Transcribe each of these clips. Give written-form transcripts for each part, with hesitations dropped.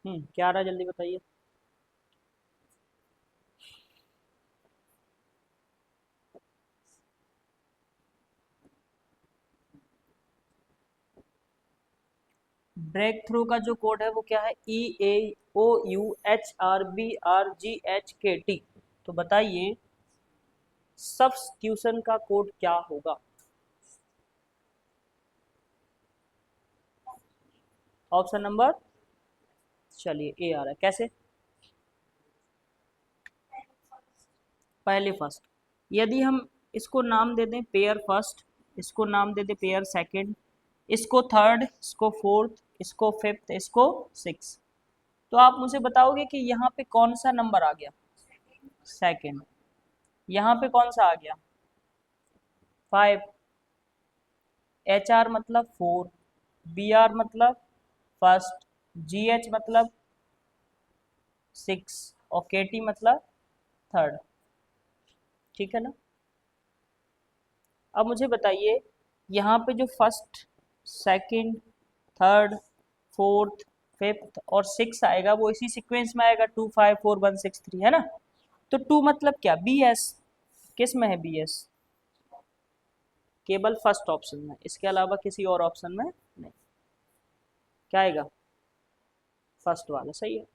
क्या रहा जल्दी बताइए। ब्रेक थ्रू का जो कोड है वो क्या है? EAOUHRBRGHKT। तो बताइए सब्स्टिट्यूशन का कोड क्या होगा? ऑप्शन नंबर, चलिए ए आ रहा है, कैसे? पहले फर्स्ट। यदि हम इसको नाम दे दें पेयर फर्स्ट, इसको नाम दे दें पेयर सेकंड, इसको थर्ड, इसको फोर्थ, इसको फिफ्थ, इसको सिक्स, तो आप मुझे बताओगे कि यहाँ पे कौन सा नंबर आ गया? सेकंड। यहाँ पे कौन सा आ गया? फाइव। HR मतलब फोर, BR मतलब फर्स्ट, GH मतलब सिक्स, और KT मतलब थर्ड। ठीक है ना? अब मुझे बताइए यहाँ पे जो first, second, third, fourth, fifth और सिक्स आएगा वो इसी सीक्वेंस में आएगा, 2 5 4 1 6 3, है ना? तो टू मतलब क्या? BS। किस में है BS? केवल फर्स्ट ऑप्शन में, इसके अलावा किसी और ऑप्शन में नहीं। क्या आएगा? फर्स्ट वाला सही है।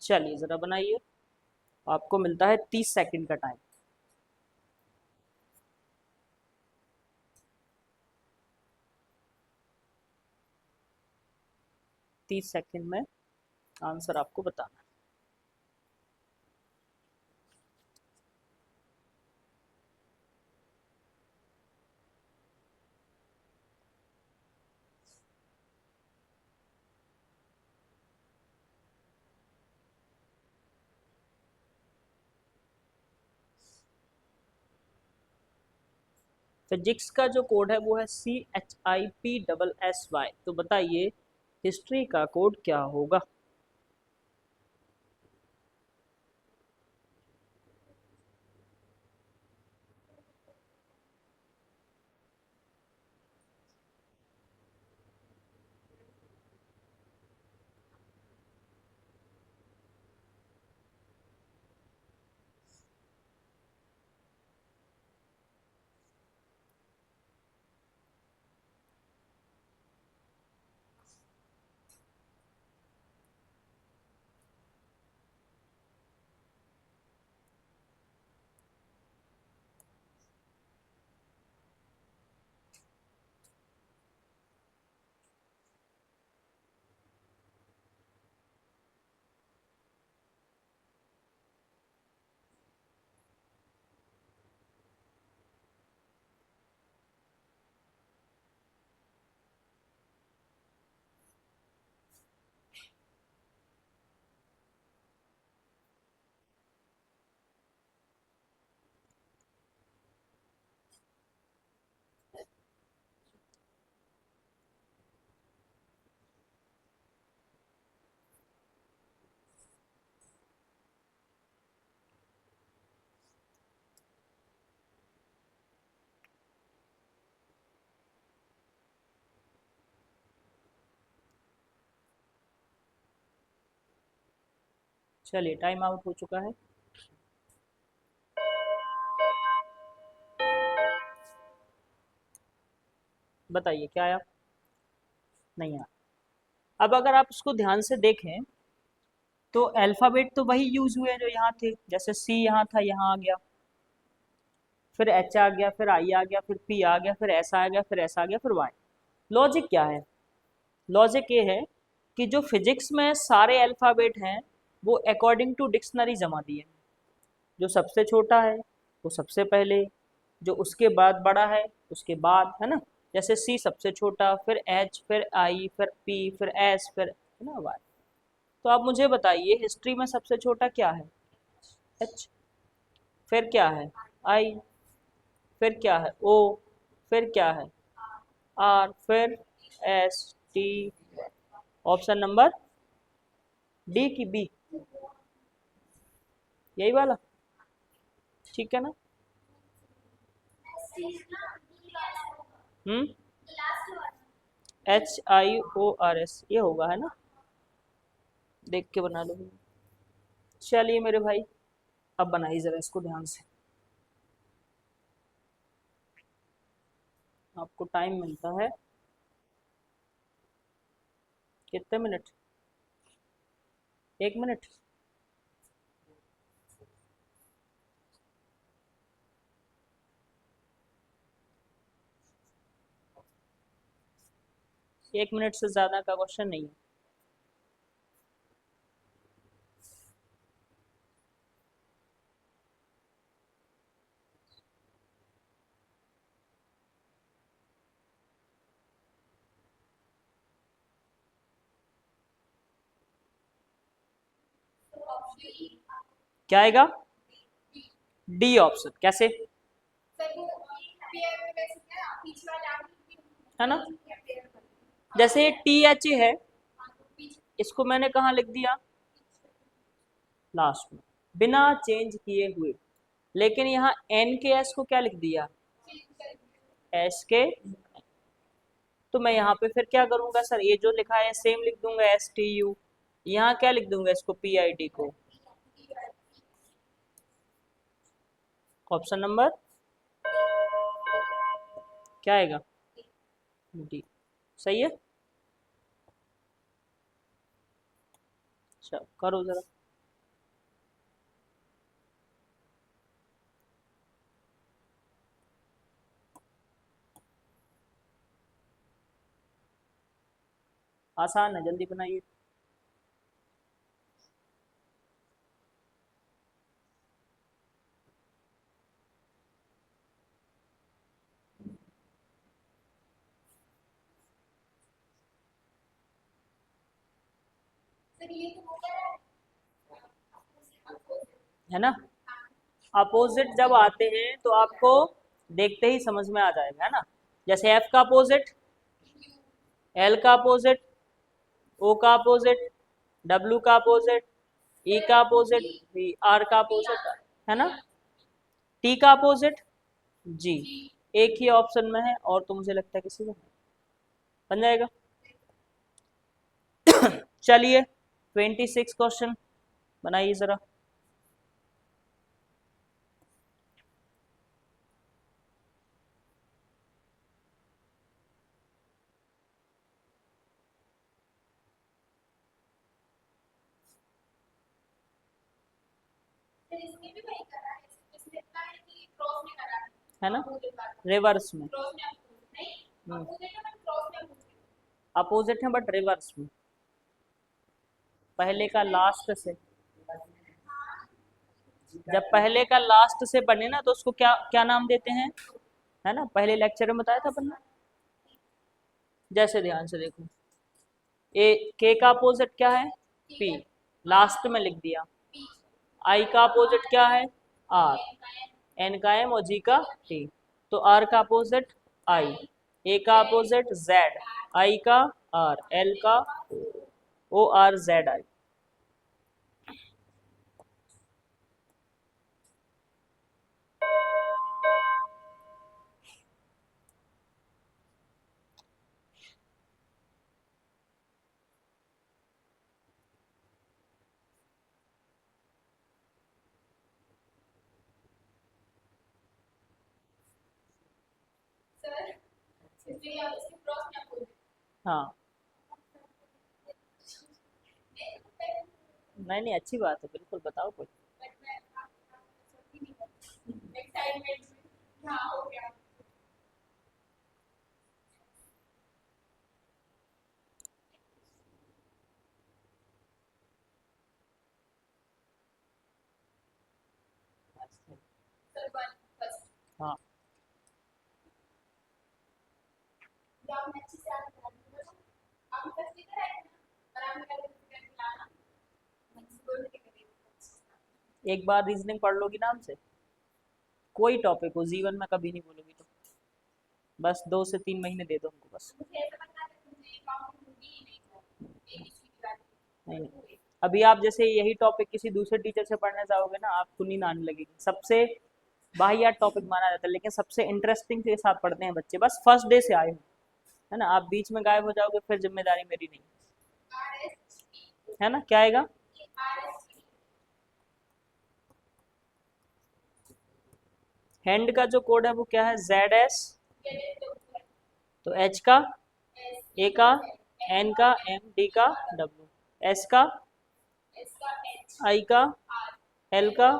चलिए ज़रा बनाइए, आपको मिलता है 30 सेकंड का टाइम। 30 सेकंड में आंसर आपको बताना है। फिजिक्स का जो कोड है वो है CHIPSSY। तो बताइए हिस्ट्री का कोड क्या होगा? चलिए टाइम आउट हो चुका है। बताइए क्या आया? नहीं आया। अब अगर आप इसको ध्यान से देखें तो अल्फ़ाबेट तो वही यूज हुए जो यहाँ थे, जैसे C यहाँ था, यहाँ आ गया, फिर H आ गया, फिर I आ गया, फिर P आ गया, फिर S आ गया, फिर S आ गया, फिर Y। लॉजिक क्या है? लॉजिक ये है कि जो फिजिक्स में सारे अल्फ़ाबेट हैं वो अकॉर्डिंग टू डिक्शनरी जमा दिए। जो सबसे छोटा है वो सबसे पहले, जो उसके बाद बड़ा है उसके बाद, है ना? जैसे C सबसे छोटा, फिर H, फिर I, फिर P, फिर S, फिर, है ना, Y। तो आप मुझे बताइए हिस्ट्री में सबसे छोटा क्या है? H। फिर क्या है? I। फिर क्या है? O। फिर क्या है? R। फिर S T। Option number D की बी, यही वाला। ठीक है ना? हम्म। HIORS ये होगा, है ना? देख के बना लो। चलिए मेरे भाई, अब बनाइए जरा इसको ध्यान से। आपको टाइम मिलता है कितने मिनट? 1 मिनट। एक मिनट से ज्यादा का क्वेश्चन नहीं है। क्या आएगा? D option. कैसे? है ना? जैसे TH है, इसको मैंने कहाँ लिख दिया? लास्ट में, बिना चेंज किए हुए। लेकिन यहाँ NKS को क्या लिख दिया? SK। तो मैं यहाँ पे फिर क्या करूंगा सर? ये जो लिखा है सेम लिख दूंगा, STU। यहाँ क्या लिख दूंगा इसको? PID को। ऑप्शन नंबर क्या आएगा? डी। सही है? अच्छा करो जरा। आसान है, जल्दी बनाइए। है ना? अपोजिट जब आते हैं तो आपको देखते ही समझ में आ जाएगा, है ना? जैसे F का अपोजिट, L का अपोजिट, O का अपोजिट, W का अपोजिट, E का अपोजिट, R का अपोजिट, है ना? T का अपोजिट G। एक ही ऑप्शन में है और तो मुझे लगता है किसी को बन जाएगा। चलिए 26 क्वेश्चन बनाइए जरा। है ना? रिवर्स में। अपोजिट है बट रिवर्स में। पहले का लास्ट से, जब पहले का लास्ट से बने ना तो उसको क्या क्या नाम देते हैं? है ना? पहले लेक्चर में बताया था अपन ने। जैसे ध्यान से देखो, ए के का अपोजिट क्या है? पी। लास्ट में लिख दिया। आई का अपोजिट क्या है? आर। एन का एम और जी का टी। तो आर का अपोजिट आई, ए का अपोजिट जेड, आई का आर, एल का ओ आर जेड आई। हाँ, नहीं नहीं अच्छी बात है, बिल्कुल बताओ कुछ। हाँ, एक बार रीजनिंग पढ़ लोगी ना हमसे, कोई टॉपिक हो, जीवन में कभी नहीं बोलोगी तो बस 2 से 3 महीने दे दो हमको बस। नहीं नहीं, अभी आप जैसे यही टॉपिक किसी दूसरे टीचर से पढ़ने जाओगे ना, आपको नींद आने लगेगी। सबसे वाहियात टॉपिक माना जाता है, लेकिन सबसे इंटरेस्टिंग के साथ पढ़ते हैं बच्चे, बस फर्स्ट डे से आए हो। है ना, आप बीच में गायब हो जाओगे फिर जिम्मेदारी मेरी नहीं, है ना। क्या आएगा? हैंड का जो कोड है वो क्या है? ZS। तो H का, A का, N का, M, D का, W, S का, I का, L का,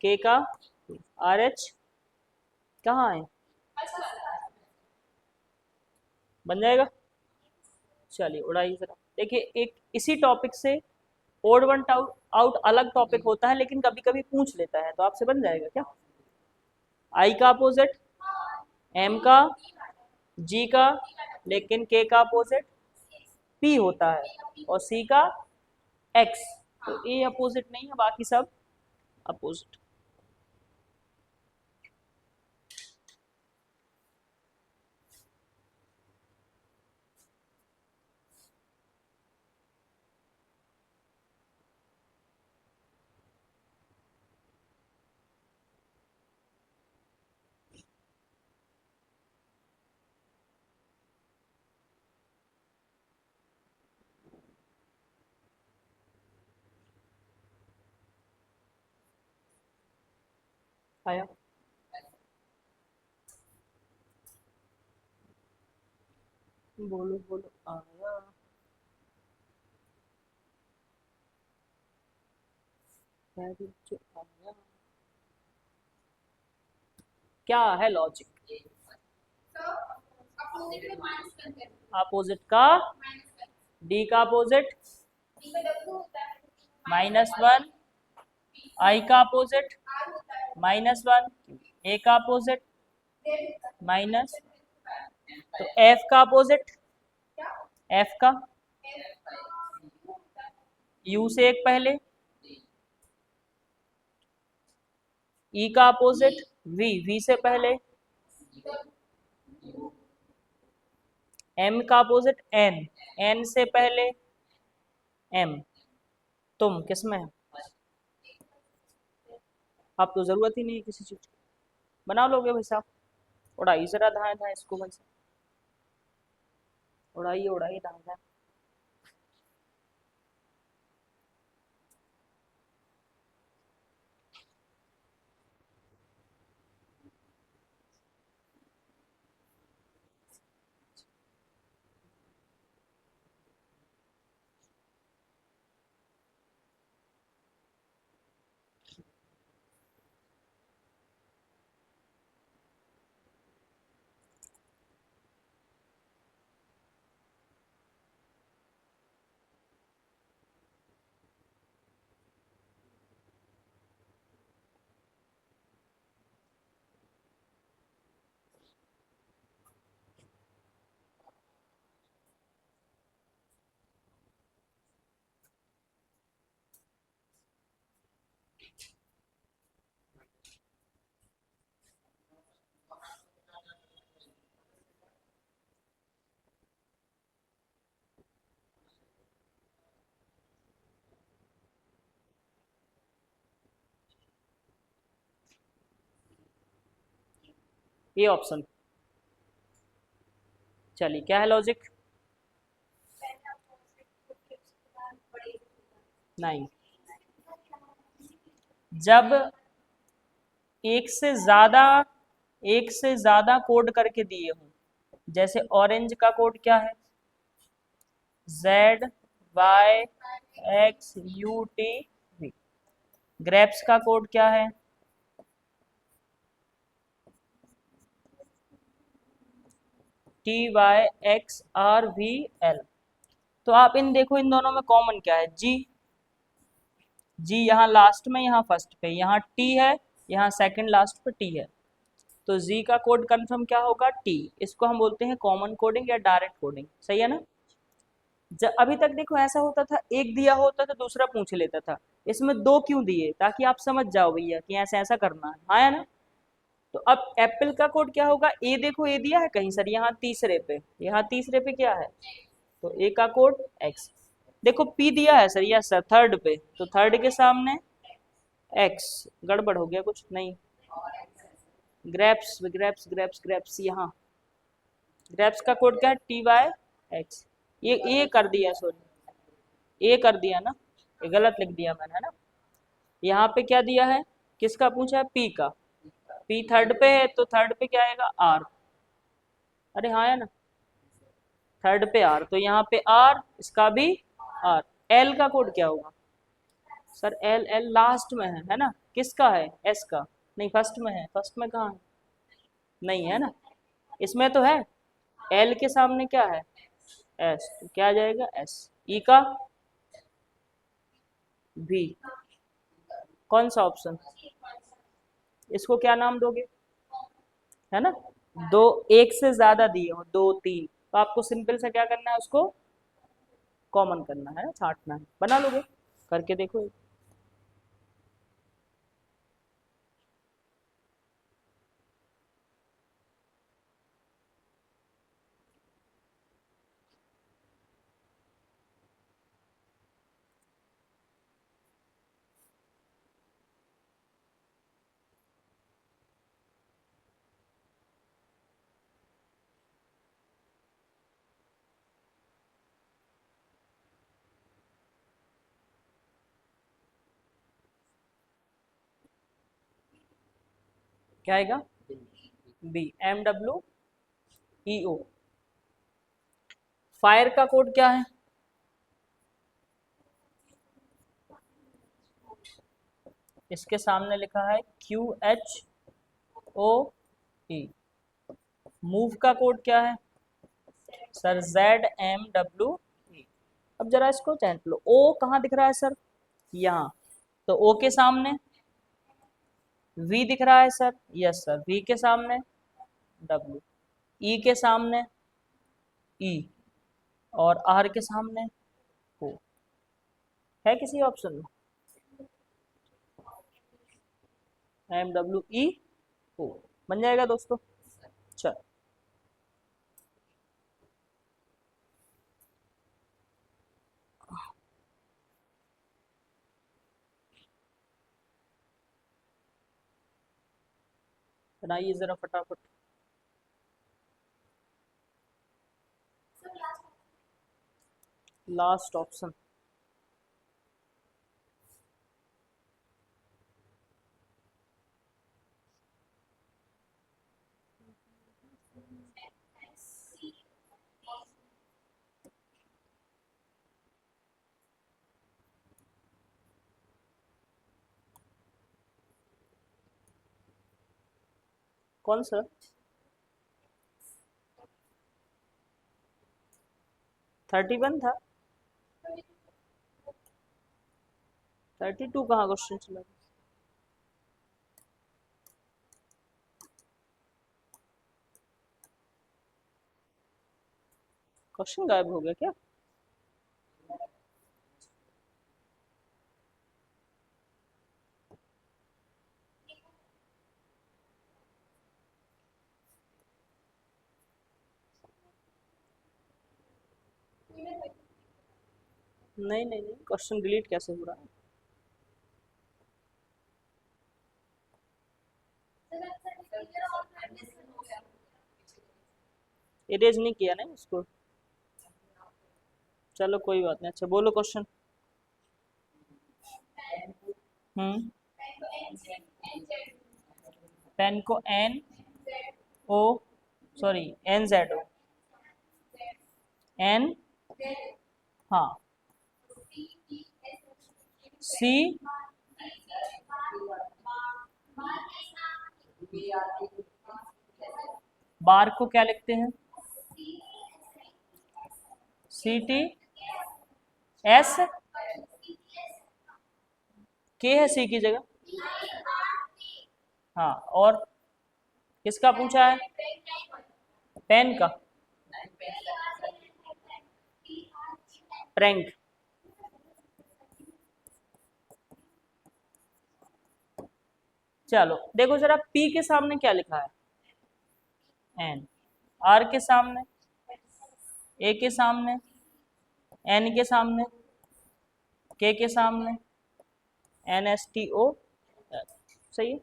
K का, RH कहाँ है? बन जाएगा। चलिए उड़ाइए जरा। देखिए एक इसी टॉपिक से ओड वन आउट अलग टॉपिक होता है, लेकिन कभी कभी पूछ लेता है, तो आपसे बन जाएगा क्या? आई का अपोजिट एम का, जी का, लेकिन के का अपोजिट पी होता है, और सी का एक्स। तो ए अपोजिट नहीं है, बाकी सब अपोजिट। आया? बोलो बोलो, आया? आया? क्या है लॉजिक? अपोजिट का डी का अपोजिट -1, आई का अपोजिट -1, ए का अपोजिट माइनस, तो एफ का अपोजिट, एफ का यू से एक पहले, ई का अपोजिट वी, वी से पहले, एम का अपोजिट एन, एन से पहले एम। तुम किस में है? अब तो जरूरत ही नहीं है किसी चीज की, बना लोगे भाई साहब। उड़ाइए जरा धाए धाए इसको भाई साहब, उड़ाइए उड़ाइए धाए धाए। ये ऑप्शन। चलिए क्या है लॉजिक? नहीं, जब एक से ज्यादा कोड करके दिए हों, जैसे ऑरेंज का कोड क्या है? ZYXUTV। ग्रेप्स का कोड क्या है? TYXRVL। तो आप इन देखो, इन दोनों में कॉमन क्या है? जी, जी यहाँ लास्ट में, यहाँ फर्स्ट पे, यहाँ टी है, यहाँ सेकंड लास्ट पे टी है। तो जी का कोड कंफर्म क्या होगा? टी। इसको हम बोलते हैं कॉमन कोडिंग या डायरेक्ट कोडिंग, सही है ना। जब अभी तक देखो ऐसा होता था, एक दिया होता था दूसरा पूछ लेता था, इसमें दो क्यों दिए? ताकि आप समझ जाओ भैया कि ऐसा ऐसा करना है, हाँ है ना। तो अब एप्पल का कोड क्या होगा? ए देखो, ए दिया है कहीं सर, यहाँ तीसरे पे, यहाँ तीसरे पे क्या है? तो ए का कोड एक्स। देखो पी दिया है सर, यस सर थर्ड पे, तो थर्ड के सामने एक्स। गड़बड़ हो गया कुछ? नहीं, ग्रेप्स ग्रेप्स ग्रेप्स ग्रेप्स, यहाँ ग्रेप्स का कोड क्या है? TYX। ये कर दिया, सॉरी ये कर दिया ना, ये गलत लिख दिया मैंने, है ना। यहाँ पे क्या दिया है, किसका पूछा है? P का। P थर्ड पे है तो थर्ड पे क्या आएगा? R। अरे हाँ है ना, थर्ड पे R, तो यहाँ पे R, इसका भी R। L का कोड क्या होगा सर? L लास्ट में है ना, किसका है? S का। नहीं फर्स्ट में है, फर्स्ट में कहाँ है? नहीं है ना, इसमें तो है। L के सामने क्या है? S, तो क्या आ जाएगा? S। E का V। कौन सा ऑप्शन? इसको क्या नाम दोगे, है ना? दो, एक से ज्यादा दिए हो, 2 3, तो आपको सिंपल से क्या करना है, उसको कॉमन करना है ना, छांटना है। बना लोगे? करके देखो। क्या आएगा? B, MWEO। फायर का कोड क्या है? इसके सामने लिखा है QHOE। मूव का कोड क्या है सर? ZMWE। अब जरा इसको चैंट लो, ओ कहाँ दिख रहा है सर? यहाँ। तो ओ के सामने V दिख रहा है सर? यस सर, V के सामने W। E के सामने E, और R के सामने O। है किसी ऑप्शन में? MWEO बन जाएगा दोस्तों। चल, बनाइए जरा फटाफट। Last option. कौन सा? 31 था? 32 कहाँ क्वेश्चन चला? क्वेश्चन गायब हो गया क्या? नहीं नहीं नहीं, क्वेश्चन डिलीट कैसे हो रहा है? इरेज नहीं किया ना इसको? चलो कोई बात नहीं। अच्छा बोलो क्वेश्चन। हम्म। पेन को NO, सॉरी NZO, N, हाँ, C, बार को क्या लिखते हैं? CTS, के है C की जगह। हाँ, और किसका पूछा है? पेन का। प्रैंक। चलो देखो जरा, P के सामने क्या लिखा है? N। R के सामने, A के सामने, N के सामने, K के सामने, NSTO। सही है।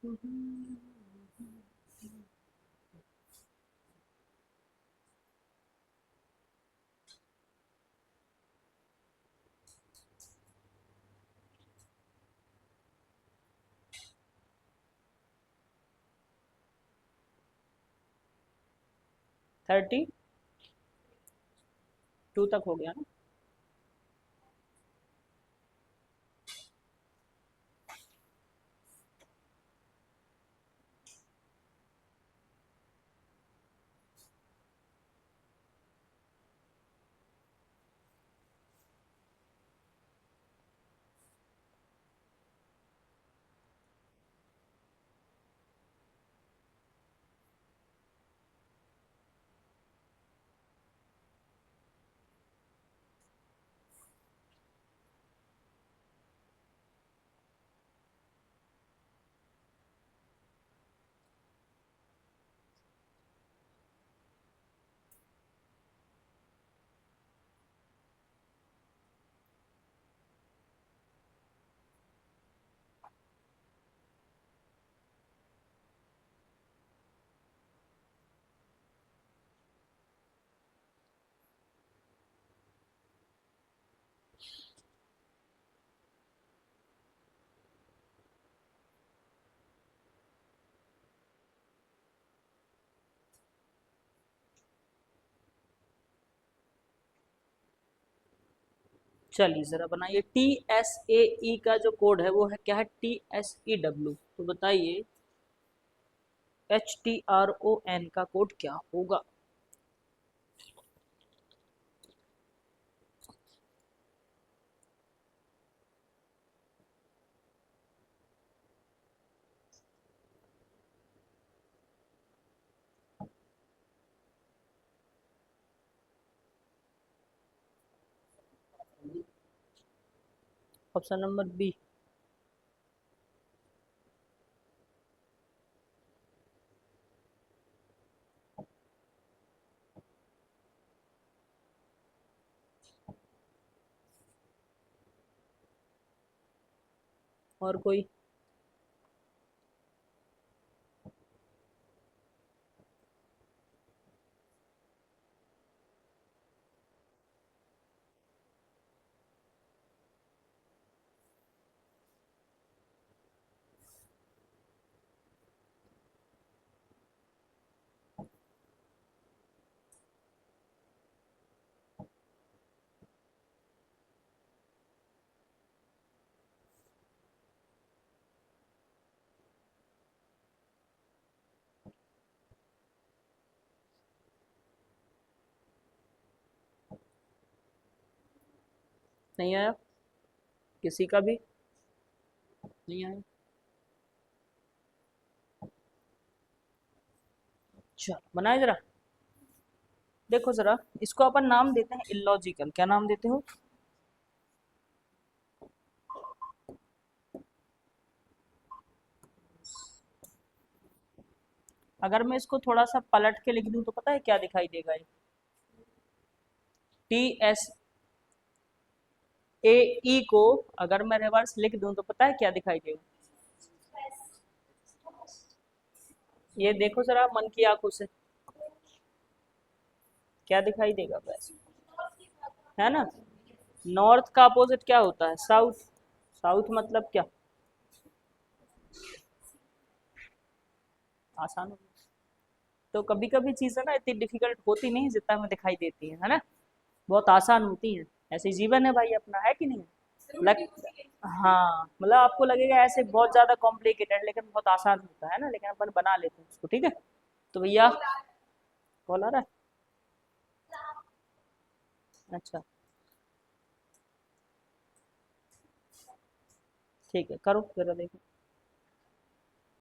32 तक हो गया ना। चलिए जरा बनाइए। TSAE का जो कोड है वो है क्या है? TSEW। तो बताइए HTRON का कोड क्या होगा? Option number B. और कोई? नहीं आया किसी का भी? नहीं आया। चलो बनाए जरा। देखो जरा, इसको अपन नाम देते हैं इलॉजिकल। क्या नाम देते हो? अगर मैं इसको थोड़ा सा पलट के लिख दूं तो पता है क्या दिखाई देगा? ये TSAE को अगर मैं रिवर्स लिख दूं तो पता है क्या दिखाई देगा? ये देखो जरा मन की आंखों से, क्या दिखाई देगा वैसे? है ना? नॉर्थ का अपोजिट क्या होता है? साउथ। साउथ मतलब क्या? आसान हो। तो कभी कभी चीजें ना इतनी डिफिकल्ट होती नहीं जितना हमें दिखाई देती है ना? बहुत आसान होती है। ऐसे जीवन है भाई अपना, है कि नहीं? लग हाँ, मतलब आपको लगेगा ऐसे बहुत ज्यादा कॉम्प्लिकेटेड, लेकिन बहुत आसान होता है ना, लेकिन अपन बना लेते हैं उसको। ठीक है, तो भैया कॉल आ रहा है? अच्छा, ठीक है, करो जरा देखो।